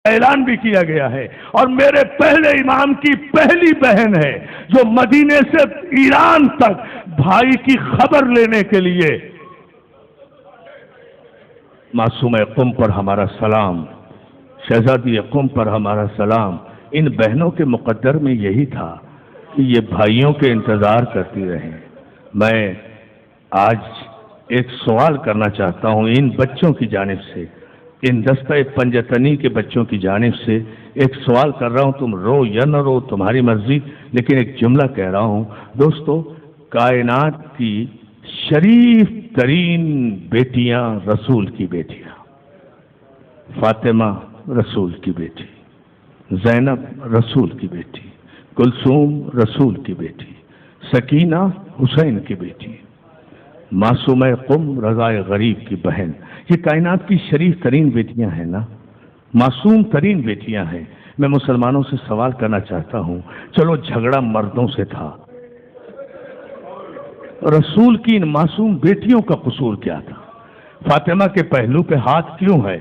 اعلان بھی کیا گیا ہے، اور میرے پہلے امام کی پہلی بہن ہے جو مدینے سے ایران تک بھائی کی خبر لینے کے لیے۔ معصومہ قم پر ہمارا سلام، شہزادی قم پر ہمارا سلام۔ ان بہنوں کے مقدر میں یہی تھا کہ یہ بھائیوں کے انتظار کرتی رہیں۔ میں آج ایک سوال کرنا چاہتا ہوں ان بچوں کی جانب سے، ان دستہ پنجتنی کے بچوں کی جانب سے ایک سوال کر رہا ہوں۔ تم رو یا نہ رو تمہاری مرضی، لیکن ایک جملہ کہہ رہا ہوں۔ دوستو، کائنات کی شریف ترین بیٹیاں رسول کی بیٹیاں، فاطمہ رسول کی بیٹی، زینب رسول کی بیٹی، کلثوم رسول کی بیٹی، سکینہ حسین کی بیٹی، معصومہ قم رضا غریب کی بہن، یہ کائنات کی شریف ترین بیٹیاں ہیں نا، معصوم ترین بیٹیاں ہیں۔ میں مسلمانوں سے سوال کرنا چاہتا ہوں، چلو جھگڑا مردوں سے تھا، رسول کی ان معصوم بیٹیوں کا قصور کیا تھا؟ فاطمہ کے پہلو پہ ہاتھ کیوں ہے؟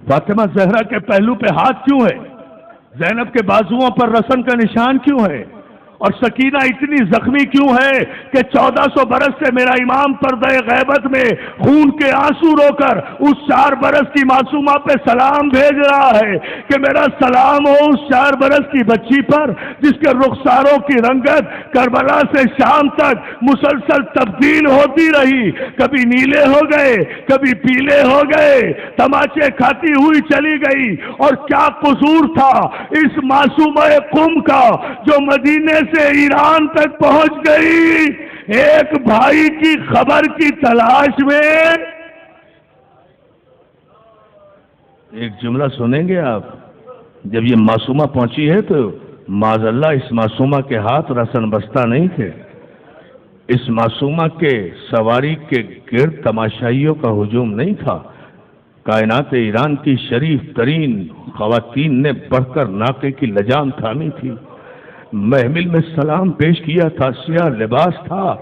فاطمہ زہرا کے پہلو پہ ہاتھ کیوں ہے؟ زینب کے بازوؤں پر رسن کا نشان کیوں ہے؟ اور سکینہ اتنی زخمی کیوں ہے کہ 1400 برس سے میرا امام پردہ غیبت میں خون کے آنسو رو کر اس 4 برس کی معصومہ پہ سلام بھیج رہا ہے کہ میرا سلام ہو اس 4 برس کی بچی پر جس کے رخساروں کی رنگت کربلا سے شام تک مسلسل تبدیل ہوتی رہی، کبھی نیلے ہو گئے، کبھی پیلے ہو گئے، تماچے کھاتی ہوئی چلی گئی۔ اور کیا قصور تھا اس معصومہ قم کا جو مدینے سے ایران تک پہنچ گئی ایک بھائی کی خبر کی تلاش میں؟ ایک جملہ سنیں گے آپ؟ جب یہ معصومہ پہنچی ہے تو معاذ اللہ اس معصومہ کے ہاتھ رسن بستہ نہیں تھے، اس معصومہ کے سواری کے گرد تماشائیوں کا ہجوم نہیں تھا۔ کائنات ایران کی شریف ترین خواتین نے بڑھ کر ناقے کی لجام تھامی تھی، محمل میں سلام پیش کیا تھا، سیاہ لباس تھا،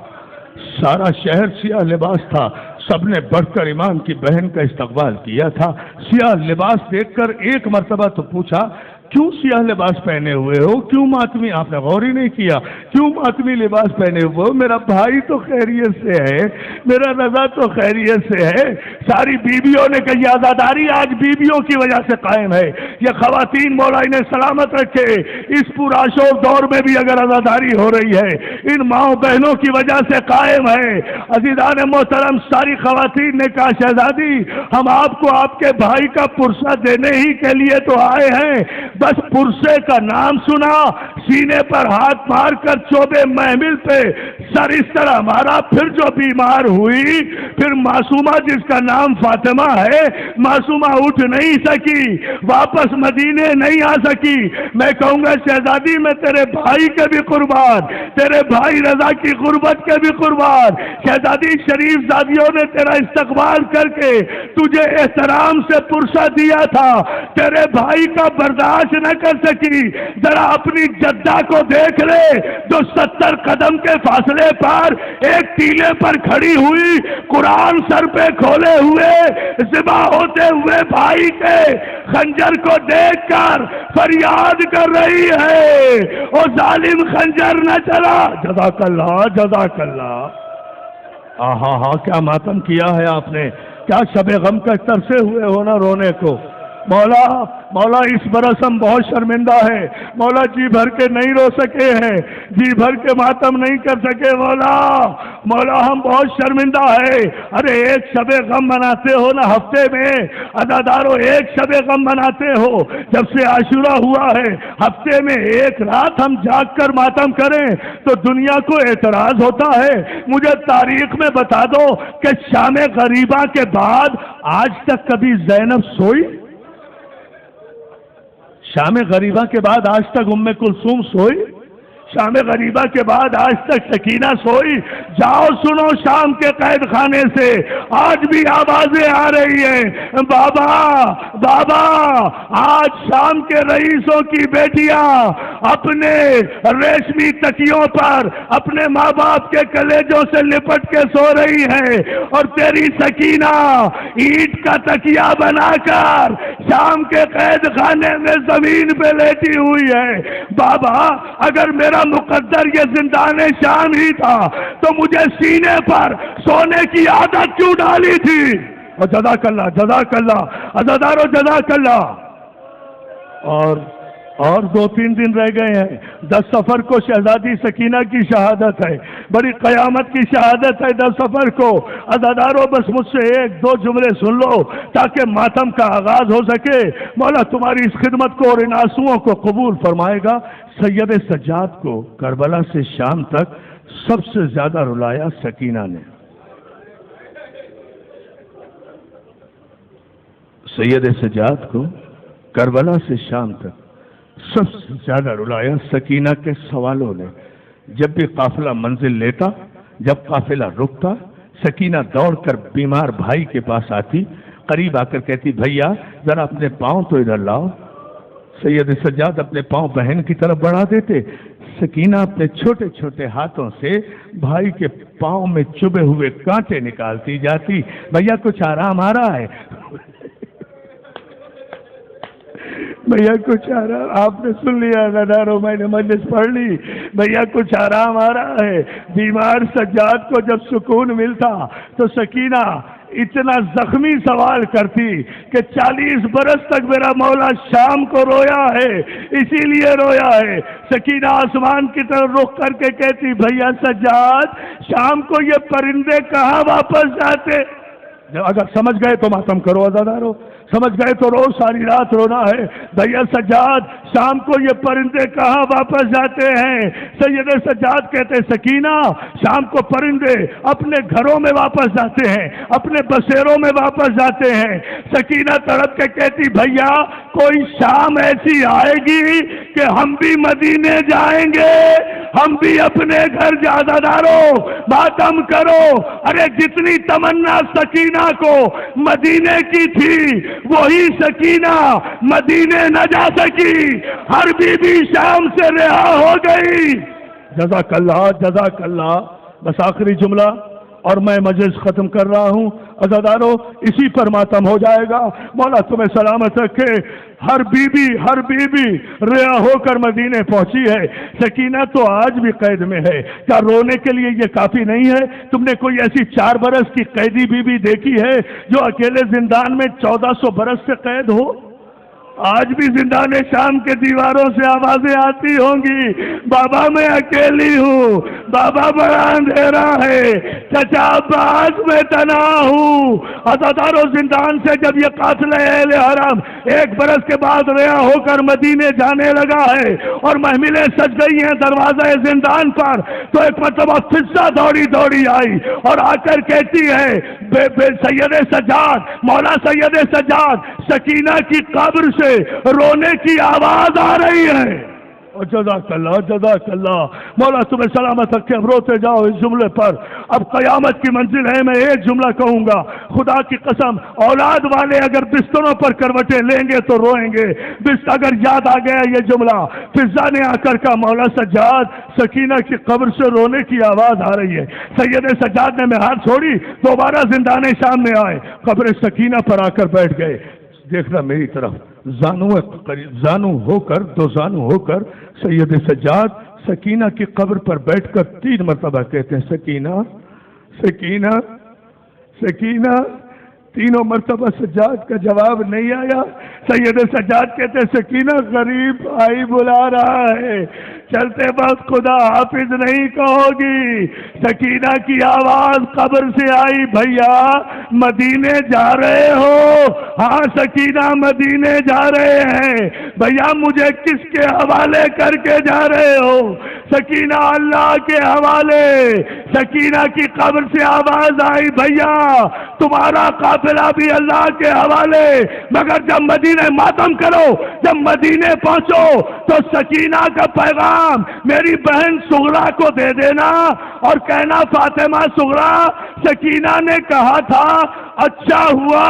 سارا شہر سیاہ لباس تھا، سب نے بڑھ کر امام کی بہن کا استقبال کیا تھا۔ سیاہ لباس دیکھ کر ایک مرتبہ تو پوچھا، کیوں سیاہ لباس پہنے ہوئے ہو؟ کیوں ماتمی؟ آپ نے غور ہی نہیں کیا کیوں ماتمی لباس پہنے ہوئے ہو؟ میرا بھائی تو خیریت سے ہے، میرا رضا تو خیریت سے ہے۔ ساری بیویوں نے کہا یہ عزاداری آج بیویوں کی وجہ سے قائم ہے، یہ خواتین مولا انہیں سلامت رکھے، اس پرآشوب دور میں بھی اگر عزاداری ہو رہی ہے ان ماؤں بہنوں کی وجہ سے قائم ہے۔ عزیزان محترم، ساری خواتین نے کہا شہزادی ہم آپ کو آپ کے بھائی کا پرسہ دینے ہی کے لیے تو آئے ہیں، بس پرسے کا نام سنا، سینے پر ہاتھ مار کر چوبے محمل پہ سر اس طرح مارا، پھر جو بیمار ہوئی، پھر معصومہ جس کا نام فاطمہ ہے، معصومہ اٹھ نہیں سکی، واپس مدینے نہیں آ سکی۔ میں کہوں گا شہزادی میں تیرے بھائی کے بھی قربان، تیرے بھائی رضا کی غربت کے بھی قربان۔ شہزادی شریف زادیوں نے تیرا استقبال کر کے تجھے احترام سے پرسہ دیا تھا، تیرے بھائی کا برداشت نہ کر سکی۔ ذرا اپنی جدہ کو دیکھ لے جو 70 قدم کے فاصلے پر ایک ٹیلے پر کھڑی ہوئی، قرآن سر پہ کھولے ہوئے، ذبح ہوتے ہوئے بھائی کے خنجر کو دیکھ کر فریاد کر رہی ہے، او ظالم خنجر نہ چلا۔ جزاک اللہ، جزاک اللہ۔ ہاں کیا ماتم کیا ہے آپ نے، کیا شب غم کا ترسے ہوئے ہو نا رونے کو۔ مولا اس برس ہم بہت شرمندہ ہیں، مولا جی بھر کے نہیں رو سکے ہیں، جی بھر کے ماتم نہیں کر سکے مولا ہم بہت شرمندہ ہیں۔ ارے ایک شب غم مناتے ہو نا ہفتے میں، عزادارو ایک شب غم مناتے ہو، جب سے عاشورہ ہوا ہے ہفتے میں ایک رات ہم جاگ کر ماتم کریں تو دنیا کو اعتراض ہوتا ہے۔ مجھے تاریخ میں بتا دو کہ شام غریبہ کے بعد آج تک کبھی زینب سوئی؟ شام غریبہ کے بعد آج تک ام کلثوم سوئی؟ شام غریبہ کے بعد آج تک سکینہ سوئی؟ جاؤ سنو شام کے قید خانے سے آج بھی آوازیں آ رہی ہیں، بابا بابا۔ آج شام کے رئیسوں کی بیٹیاں اپنے ریشمی تکیوں پر اپنے ماں باپ کے کلیجوں سے لپٹ کے سو رہی ہیں، اور تیری سکینہ اینٹ کا تکیا بنا کر شام کے قید خانے میں زمین پہ لیٹی ہوئی ہے۔ بابا اگر میرا مقدر یہ زندان شام ہی تھا تو مجھے سینے پر سونے کی عادت کیوں ڈالی تھی؟ اور جزاک اللہ جزاک اللہ عزادارو جزاک اللہ۔ اور 2-3 دن رہ گئے ہیں، 10 سفر کو شہزادی سکینہ کی شہادت ہے، بڑی قیامت کی شہادت ہے 10 سفر کو۔ عزادارو بس مجھ سے 1-2 جملے سن لو تاکہ ماتم کا آغاز ہو سکے۔ مولا تمہاری اس خدمت کو اور ان آنسوؤں کو قبول فرمائے گا۔ سید سجاد کو کربلا سے شام تک سب سے زیادہ رلایا سکینہ نے۔ سید سجاد کو کربلا سے شام تک سب سے زیادہ رلایا سکینہ کے سوالوں نے۔ جب بھی قافلہ منزل لیتا، جب قافلہ رکتا، سکینہ دوڑ کر بیمار بھائی کے پاس آتی، قریب آ کر کہتی بھیا ذرا اپنے پاؤں تو ادھر لاؤ۔ سید سجاد اپنے پاؤں بہن کی طرف بڑھا دیتے، سکینہ اپنے چھوٹے چھوٹے ہاتھوں سے بھائی کے پاؤں میں چبھے ہوئے کانٹے نکالتی جاتی۔ بھیا کچھ آرام آ رہا ہے؟ بھیا کچھ آرام، آپ نے سن لیا عزادارو، میں نے مجلس پڑھ لی، بھیا کچھ آرام آ رہا ہے۔ بیمار سجاد کو جب سکون ملتا تو سکینہ اتنا زخمی سوال کرتی کہ 40 برس تک میرا مولا شام کو رویا ہے، اسی لیے رویا ہے۔ سکینہ آسمان کی طرف رخ کر کے کہتی بھیا سجاد شام کو یہ پرندے کہاں واپس جاتے؟ اگر سمجھ گئے تو ماتم کرو عزادارو، سمجھ گئے تو رو، ساری رات رونا ہے۔ بھیا سجاد شام کو یہ پرندے کہاں واپس جاتے ہیں؟ سید سجاد کہتے سکینہ شام کو پرندے اپنے گھروں میں واپس جاتے ہیں، اپنے بسیروں میں واپس جاتے ہیں۔ سکینہ تڑپ کے کہتی بھیا کوئی شام ایسی آئے گی کہ ہم بھی مدینے جائیں گے، ہم بھی اپنے گھر جا۔ عزادارو ماتم کرو۔ ارے جتنی تمنا سکینہ کو مدینے کی تھی وہی سکینہ مدینے نہ جا سکی، ہر بی بی شام سے رہا ہو گئی۔ جزاک اللہ جزاک اللہ۔ بس آخری جملہ اور میں مجلس ختم کر رہا ہوں۔ عزادارو اسی پر ماتم ہو جائے گا، مولا تمہیں سلامت رکھے۔ ہر بی بی رہا ہو کر مدینے پہنچی ہے، سکینہ تو آج بھی قید میں ہے۔ کیا رونے کے لیے یہ کافی نہیں ہے؟ تم نے کوئی ایسی 4 برس کی قیدی بی بی دیکھی ہے جو اکیلے زندان میں 1400 برس سے قید ہو؟ آج بھی زندان شام کے دیواروں سے آوازیں آتی ہوں گی بابا میں اکیلی ہوں، بابا بڑا اندھیرا ہے، چچا عباس میں تنہا ہوں۔ عزادارو زندان سے جب یہ قافلہ اہل حرم 1 برس کے بعد رہا ہو کر مدینے جانے لگا ہے اور محملیں سج گئی ہیں دروازہ زندان پر، تو ایک مرتبہ فضہ دوڑی دوڑی آئی اور آ کر کہتی ہے سید سجاد، مولا سید سجاد سکینہ کی قبر سے رونے کی آواز آ رہی ہے۔ اور جزاک اللہ جزاک اللہ، مولا تمہیں سلامت رکھے۔ اب روتے جاؤ اس جملے پر، اب قیامت کی منزل ہے۔ میں ایک جملہ کہوں گا، خدا کی قسم اولاد والے اگر بستروں پر کروٹیں لیں گے تو روئیں گے۔ اگر یاد آ گیا یہ جملہ، فضا نے آ کر کہا مولا سجاد سکینہ کی قبر سے رونے کی آواز آ رہی ہے۔ سید سجاد نے میں ہاتھ چھوڑی، دوبارہ زندان شام میں آئے، قبر سکینہ پر آ کر بیٹھ گئے۔ دیکھنا میری طرف، زانو ہو کر 2 زانو ہو کر سید سجاد سکینہ کی قبر پر بیٹھ کر 3 مرتبہ کہتے ہیں سکینہ سکینہ سکینہ۔ 3 مرتبہ سجاد کا جواب نہیں آیا۔ سید سجاد کہتے ہیں سکینہ غریب آئی بلا رہا ہے، چلتے وقت خدا حافظ نہیں کہو گی۔ سکینہ کی آواز قبر سے آئی بھیا مدینے جا رہے ہو؟ ہاں سکینہ مدینے جا رہے ہیں۔ بھیا مجھے کس کے حوالے کر کے جا رہے ہو؟ سکینہ اللہ کے حوالے۔ سکینہ کی قبر سے آواز آئی بھیا تمہارا قافلہ بھی اللہ کے حوالے، مگر جب مدینے ماتم کرو، جب مدینے پہنچو تو سکینہ کا پیغام پیغام میری بہن سغرا کو دے دینا اور کہنا فاطمہ سغرا سکینہ نے کہا تھا اچھا ہوا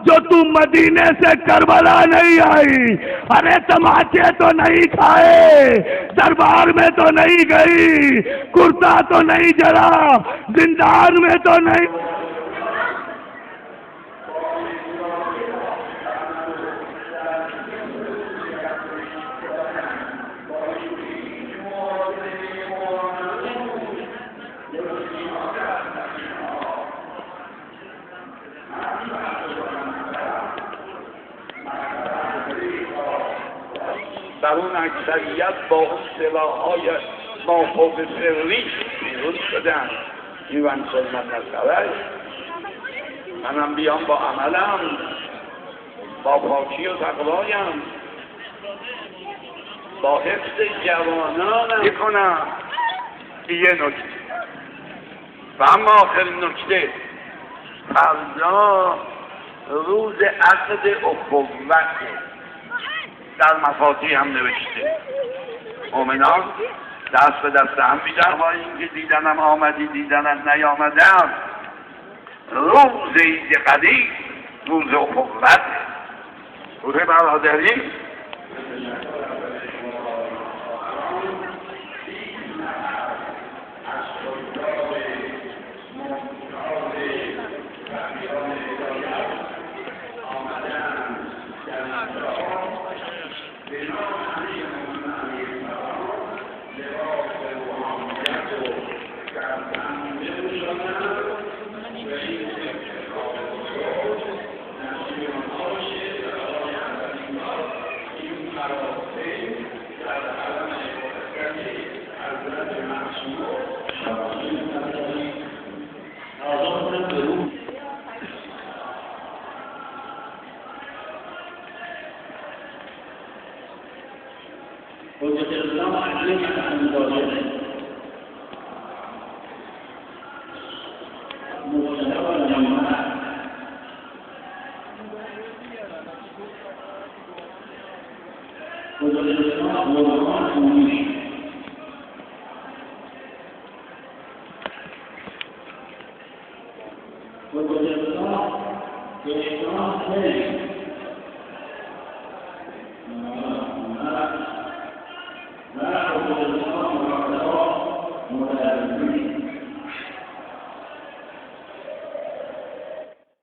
جو تم مدینے سے کربلا نہیں آئی، ارے تماچے تو نہیں کھائے، دربار میں تو نہیں گئی، کرتا تو نہیں جلا، زندان میں تو نہیں. در اون اکثریت با اون سلاح‌های مافوق سری بیرون شدن. میوان سلمت نصرش منم بیام با عملم، با پاکی و تقوایم، با حفظ جوانانم میکنم. یه نکته و اما آخر نکته، فردا روز عقد اخوته، در مفاتیح هم نوشته مؤمنان دست به دست هم میدن با اینکه دیدنم آمدی دیدنم نیامدم. روز عید قدیر روز اخوت، روز برادری. لا